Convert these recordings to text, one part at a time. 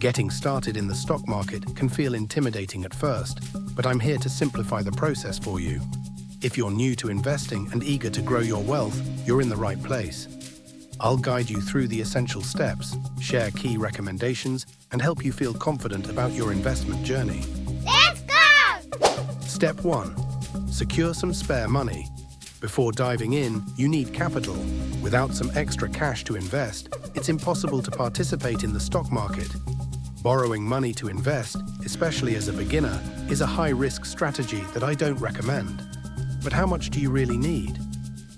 Getting started in the stock market can feel intimidating at first, but I'm here to simplify the process for you. If you're new to investing and eager to grow your wealth, you're in the right place. I'll guide you through the essential steps, share key recommendations, and help you feel confident about your investment journey. Let's go! Step 1. Secure some spare money. Before diving in, you need capital. Without some extra cash to invest, it's impossible to participate in the stock market. Borrowing money to invest, especially as a beginner, is a high-risk strategy that I don't recommend. But how much do you really need?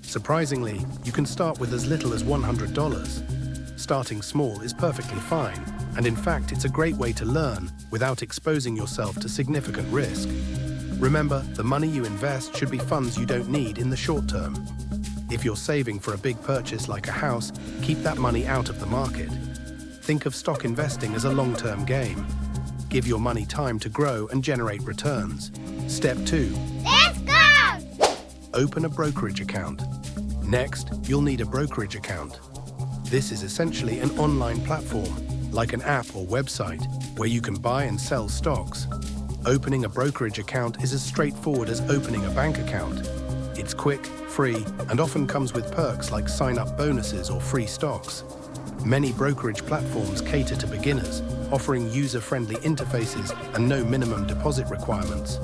Surprisingly, you can start with as little as $100. Starting small is perfectly fine, and in fact, it's a great way to learn without exposing yourself to significant risk. Remember, the money you invest should be funds you don't need in the short term. If you're saving for a big purchase like a house, keep that money out of the market. Think of stock investing as a long-term game. Give your money time to grow and generate returns. Step 2. Let's go! Open a brokerage account. Next, you'll need a brokerage account. This is essentially an online platform, like an app or website, where you can buy and sell stocks. Opening a brokerage account is as straightforward as opening a bank account. It's quick, free, and often comes with perks like sign-up bonuses or free stocks. Many brokerage platforms cater to beginners, offering user-friendly interfaces and no minimum deposit requirements.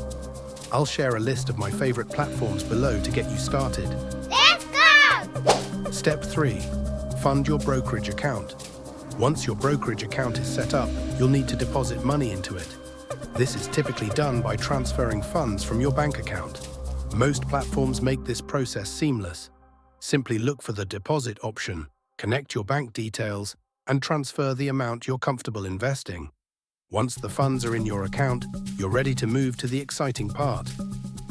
I'll share a list of my favorite platforms below to get you started. Let's go! Step 3. Fund your brokerage account. Once your brokerage account is set up, you'll need to deposit money into it. This is typically done by transferring funds from your bank account. Most platforms make this process seamless. Simply look for the deposit option, connect your bank details, and transfer the amount you're comfortable investing. Once the funds are in your account, you're ready to move to the exciting part,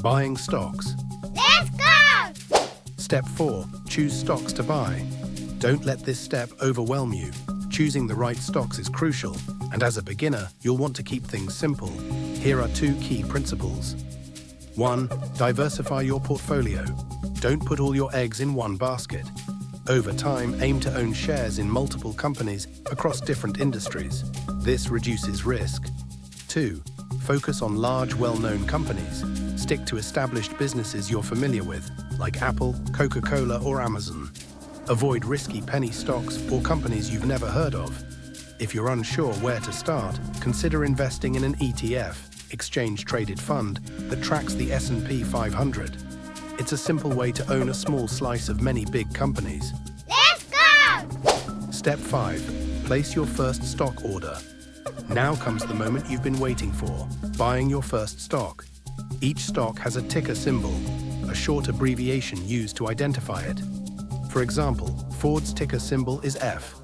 buying stocks. Let's go! Step 4. Choose stocks to buy. Don't let this step overwhelm you. Choosing the right stocks is crucial, and as a beginner, you'll want to keep things simple. Here are 2 key principles. 1. Diversify your portfolio. Don't put all your eggs in one basket. Over time, aim to own shares in multiple companies across different industries. This reduces risk. 2. Focus on large, well-known companies. Stick to established businesses you're familiar with, like Apple, Coca-Cola, or Amazon. Avoid risky penny stocks or companies you've never heard of. If you're unsure where to start, consider investing in an ETF, exchange-traded fund, that tracks the S&P 500. It's a simple way to own a small slice of many big companies. Let's go! Step 5. Place your first stock order. Now comes the moment you've been waiting for, buying your first stock. Each stock has a ticker symbol, a short abbreviation used to identify it. For example, Ford's ticker symbol is F.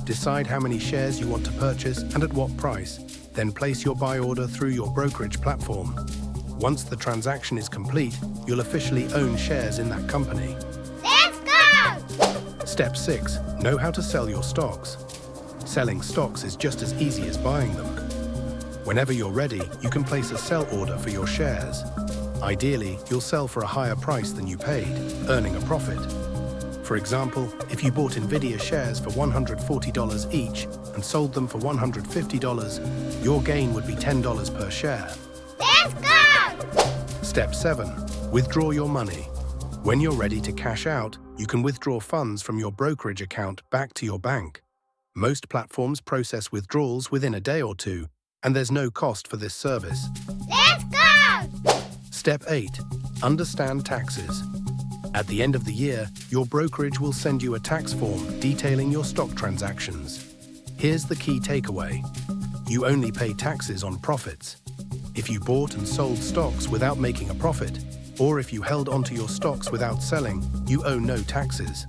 Decide how many shares you want to purchase and at what price, then place your buy order through your brokerage platform. Once the transaction is complete, you'll officially own shares in that company. Let's go! Step 6. Know how to sell your stocks. Selling stocks is just as easy as buying them. Whenever you're ready, you can place a sell order for your shares. Ideally, you'll sell for a higher price than you paid, earning a profit. For example, if you bought Nvidia shares for $140 each and sold them for $150, your gain would be $10 per share. Let's go! Step 7. Withdraw your money. When you're ready to cash out, you can withdraw funds from your brokerage account back to your bank. Most platforms process withdrawals within a day or 2, and there's no cost for this service. Let's go! Step 8. Understand taxes. At the end of the year, your brokerage will send you a tax form detailing your stock transactions. Here's the key takeaway. You only pay taxes on profits. If you bought and sold stocks without making a profit, or if you held onto your stocks without selling, you owe no taxes.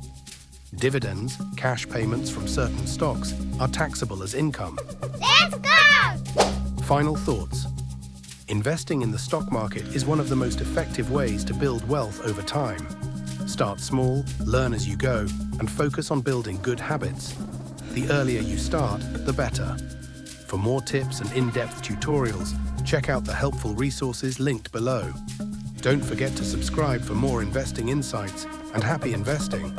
Dividends, cash payments from certain stocks, are taxable as income. Let's go! Final thoughts. Investing in the stock market is one of the most effective ways to build wealth over time. Start small, learn as you go, and focus on building good habits. The earlier you start, the better. For more tips and in-depth tutorials, check out the helpful resources linked below. Don't forget to subscribe for more investing insights, and happy investing!